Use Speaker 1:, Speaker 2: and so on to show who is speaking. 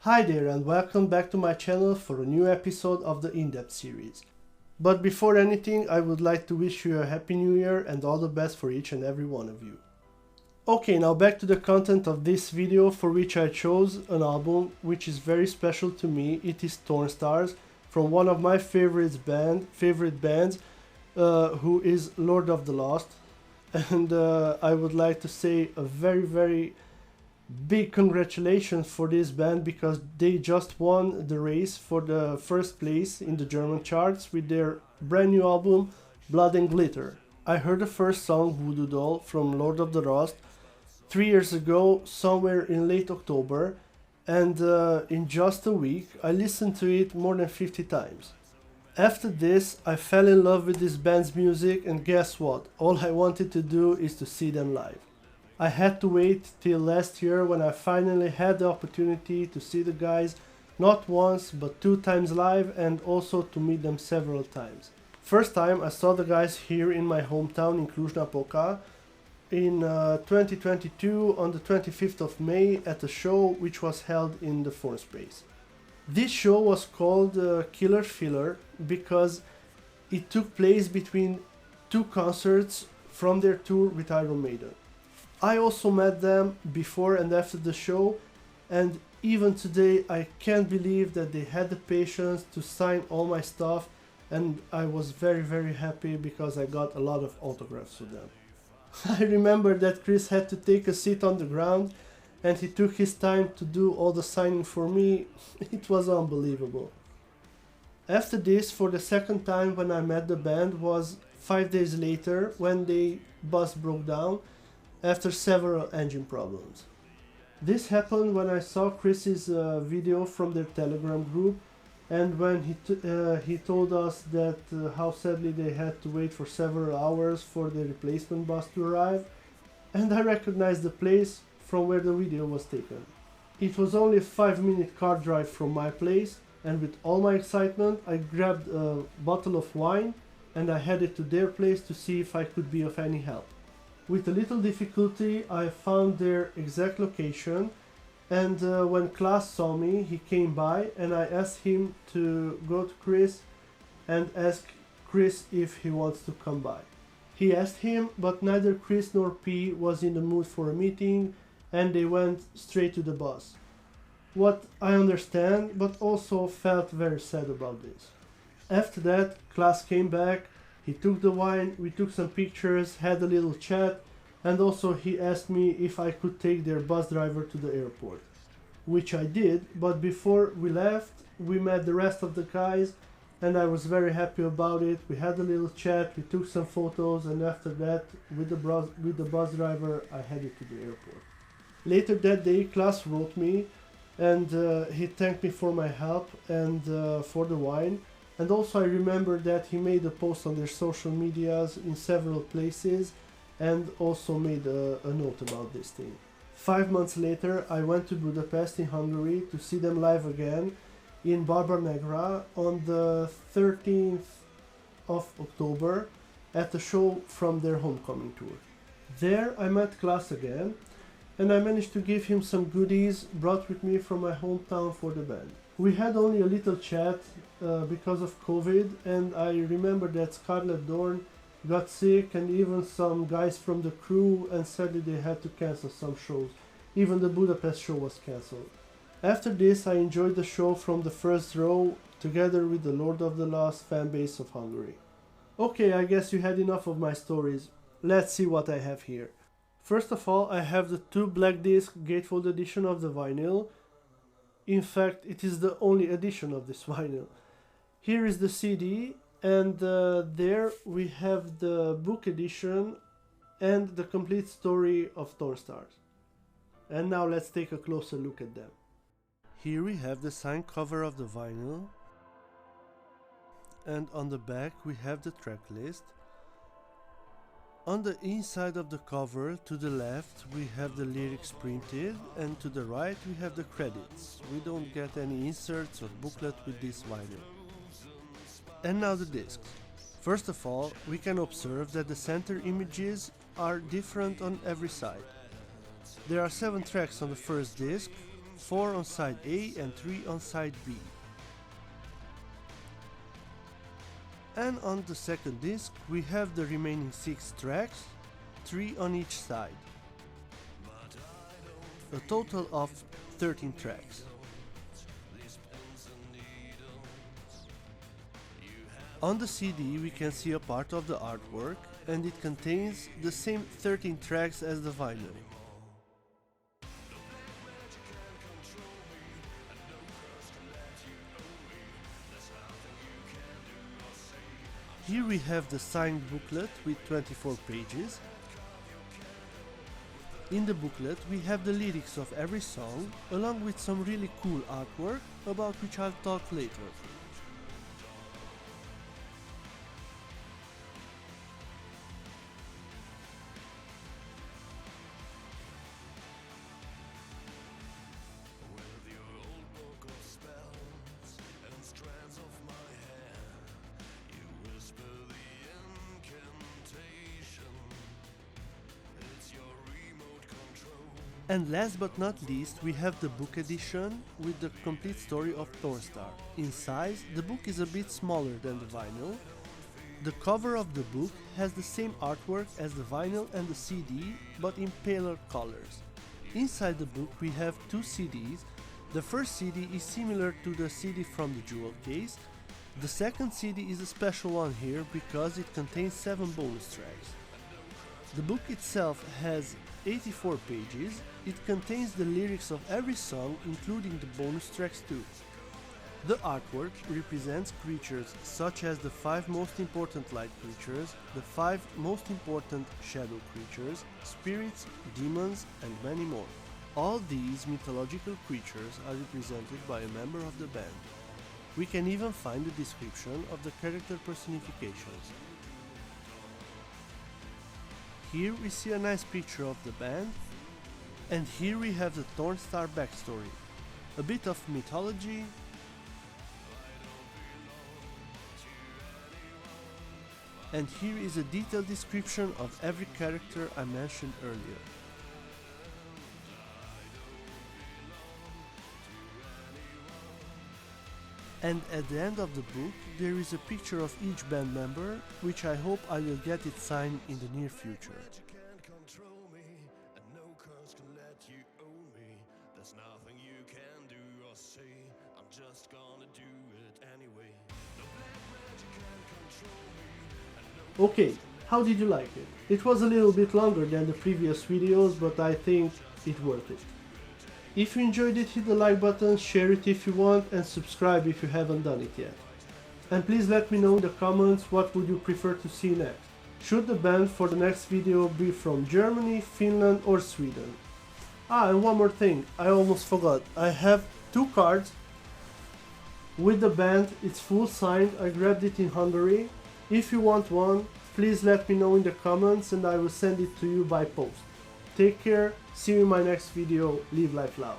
Speaker 1: Hi there and welcome back to my channel for a new episode of the In-Depth series. But before anything, I would like to wish you a happy new year and all the best for each and every one of you. Okay, now back to the content of this video, for which I chose an album which is very special to me. It is Thornstar from one of my favorite bands, who is Lord of the Lost. And I would like to say a very big congratulations for this band, because they just won the race for the first place in the German charts with their brand new album Blood and Glitter. I heard the first song Voodoo Doll from Lord of the Lost 3 years ago, somewhere in late October, and in just a week I listened to it more than 50 times. After this I fell in love with this band's music, and guess what? All I wanted to do is to see them live. I had to wait till last year when I finally had the opportunity to see the guys not once but 2 times live, and also to meet them several times. First time I saw the guys here in my hometown in Cluj-Napoca in 2022 on the 25th of May at a show which was held in the Forum Space. This show was called Killer Filler because it took place between 2 concerts from their tour with Iron Maiden. I also met them before and after the show, and even today I can't believe that they had the patience to sign all my stuff, and I was very happy because I got a lot of autographs with them. I remember that Chris had to take a seat on the ground and he took his time to do all the signing for me. It was unbelievable. After this, for the second time when I met the band was 5 days later, when the bus broke down after several engine problems. This happened when I saw Chris's video from their Telegram group, and when he told us that how sadly they had to wait for several hours for the replacement bus to arrive, and I recognized the place from where the video was taken. It was only a 5-minute car drive from my place, and with all my excitement I grabbed a bottle of wine and I headed to their place to see if I could be of any help. With a little difficulty I found their exact location, and when Klaas saw me he came by, and I asked him to go to Chris and ask Chris if he wants to come by. He asked him, but neither Chris nor P was in the mood for a meeting, and they went straight to the bus. What I understand, but also felt very sad about this. After that Klaas came back. He took the wine, we took some pictures, had a little chat, and also he asked me if I could take their bus driver to the airport. Which I did, but before we left, we met the rest of the guys, and I was very happy about it. We had a little chat, we took some photos, and after that, with the bus driver, I headed to the airport. Later that day, Klaas wrote me, and he thanked me for my help and for the wine. And also I remember that he made a post on their social medias in several places, and also made a note about this thing. 5 months later I went to Budapest in Hungary to see them live again in Barba Negra on the 13th of October at a show from their homecoming tour. There I met Klaas again, and I managed to give him some goodies brought with me from my hometown for the band. We had only a little chat because of COVID, and I remember that Scarlett Dorn got sick, and even some guys from the crew, and sadly they had to cancel some shows. Even the Budapest show was cancelled. After this I enjoyed the show from the first row together with the Lord of the Lost fanbase of Hungary. Okay, I guess you had enough of my stories. Let's see what I have here. First of all, I have the 2 black disc gatefold edition of the vinyl. In fact, it is the only edition of this vinyl. Here is the CD, and there we have the book edition and the complete story of Thornstar. And now let's take a closer look at them. Here we have the signed cover of the vinyl, and on the back we have the track list. On the inside of the cover, to the left, we have the lyrics printed, and to the right we have the credits. We don't get any inserts or booklet with this vinyl. And now the discs. First of all, we can observe that the center images are different on every side. There are 7 tracks on the first disc, 4 on side A and 3 on side B. And on the second disc we have the remaining 6 tracks, 3 on each side. A total of 13 tracks. On the CD we can see a part of the artwork, and it contains the same 13 tracks as the vinyl. Here we have the signed booklet with 24 pages. In the booklet we have the lyrics of every song, along with some really cool artwork about which I'll talk later. And last but not least, we have the book edition with the complete story of Thornstar. In size, the book is a bit smaller than the vinyl. The cover of the book has the same artwork as the vinyl and the CD, but in paler colors. Inside the book we have 2 CDs. The first CD is similar to the CD from the jewel case. The second CD is a special one here because it contains 7 bonus tracks. The book itself has 84 pages. It contains the lyrics of every song, including the bonus tracks too. The artwork represents creatures such as the 5 most important light creatures, the 5 most important shadow creatures, spirits, demons, and many more. All these mythological creatures are represented by a member of the band. We can even find a description of the character personifications. Here we see a nice picture of the band, and here we have the Thornstar backstory, a bit of mythology, and here is a detailed description of every character I mentioned earlier. And at the end of the book there is a picture of each band member, which I hope I will get it signed in the near future. Okay, how did you like it? It was a little bit longer than the previous videos, but I think it's worth it. If you enjoyed it, hit the like button, share it if you want, and subscribe if you haven't done it yet. And please let me know in the comments what would you prefer to see next. Should the band for the next video be from Germany, Finland or Sweden? And one more thing, I almost forgot. I have 2 cards with the band, it's full signed, I grabbed it in Hungary. If you want one, please let me know in the comments and I will send it to you by post. Take care, see you in my next video, live life loud.